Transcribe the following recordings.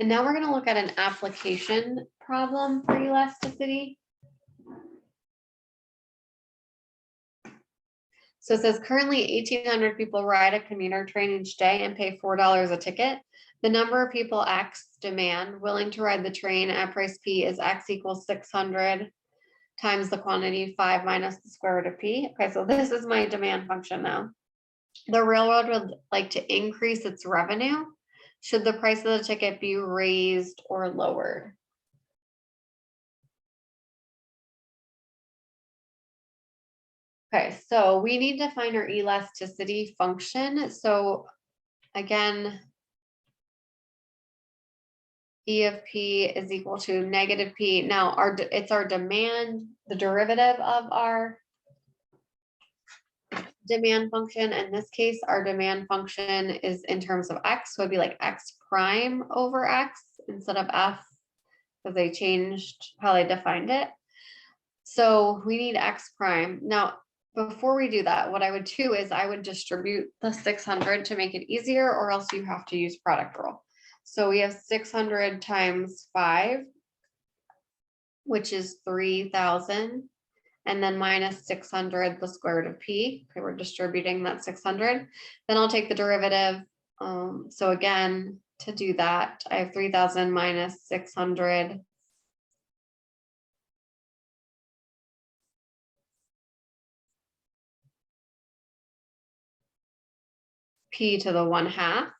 And now we're going to look at an application problem for elasticity. So it says currently 1,800 people ride a commuter train each day and pay $4 a ticket. The number of people X demand willing to ride the train at price P is X equals 600 times the quantity 5 minus the square root of P. Okay, so this is my demand function now. The railroad would like to increase its revenue. Should the price of the ticket be raised or lowered? Okay, so we need to find our elasticity function. So again, E of P is equal to negative P. Now it's our demand, the derivative of our demand function. In this case, our demand function is in terms of X, so it'd be like X prime over X instead of F, because they changed how they defined it. So we need X prime. Now, before we do that, what I would do is I would distribute the 600 to make it easier, or else you have to use product rule. So we have 600 times 5, which is 3,000, and then minus 600, the square root of P. Okay, we're distributing that 600. Then I'll take the derivative. So again, to do that, I have 3,000 minus 600. P to the 1/2.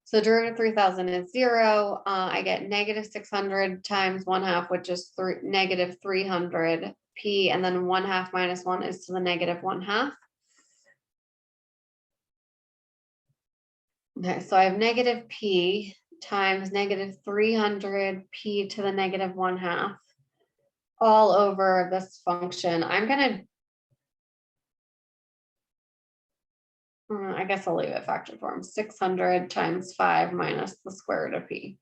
So derivative of 3,000 is 0. I get negative 600 times 1/2, which is negative 300 P, and then 1/2 minus 1 is to the negative 1/2. Okay, so I have negative P times negative 300 P to the negative 1/2 all over this function. I'm gonna, I guess I'll leave it factored form, 600 times 5 minus the square root of P.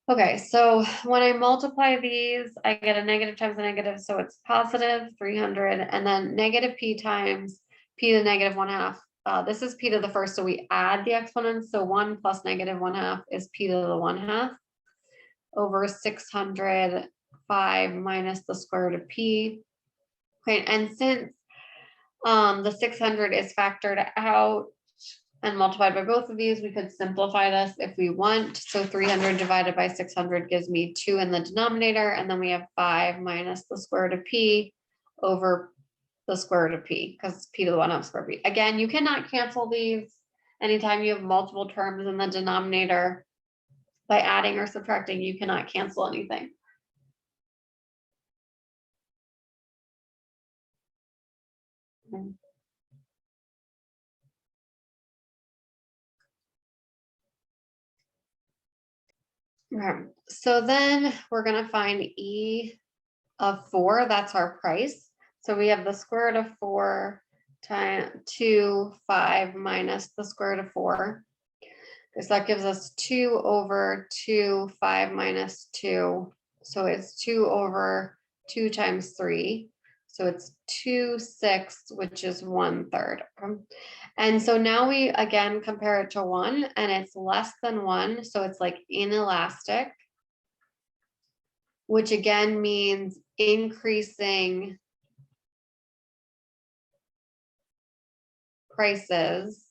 Okay, so when I multiply these, I get a negative times a negative, so it's positive 300, and then negative P times P to the negative 1/2. This is P to the first, so we add the exponents, so 1 plus negative 1/2 is P to the 1/2 over 605 minus the square root of P. Okay, and since the 600 is factored out and multiplied by both of these, we could simplify this if we want. So 300 divided by 600 gives me 2 in the denominator, and then we have 5 minus the square root of P over the square root of P, because P to the 1/2 square root of P. Again, you cannot cancel these anytime you have multiple terms in the denominator. By adding or subtracting, you cannot cancel anything. Okay, so then we're going to find E of 4, that's our price. So we have the square root of 4 times 2, 5 minus the square root of 4. So that gives us 2 over 2, 5 minus 2. So it's 2 over 2 times 3. So it's 2, 6, which is 1/3. And so now we again compare it to 1, and it's less than 1. So it's like inelastic, which again means increasing prices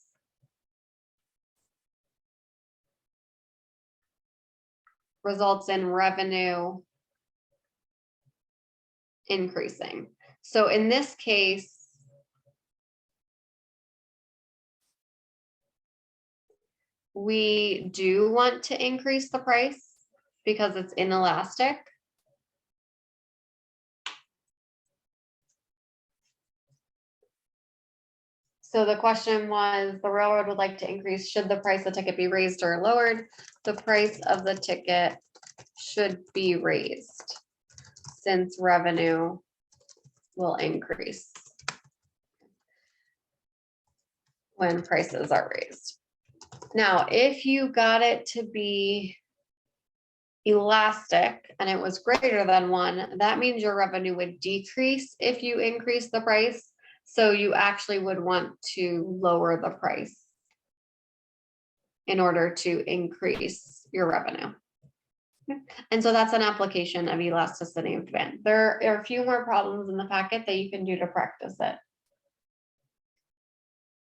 results in revenue increasing. So in this case, we do want to increase the price because it's inelastic. So the question was, the railroad would like to increase, should the price of the ticket be raised or lowered? The price of the ticket should be raised since revenue will increase when prices are raised. Now, if you got it to be elastic and it was greater than 1, that means your revenue would decrease if you increase the price. So you actually would want to lower the price in order to increase your revenue. And so that's an application of elasticity of demand. There are a few more problems in the packet that you can do to practice it.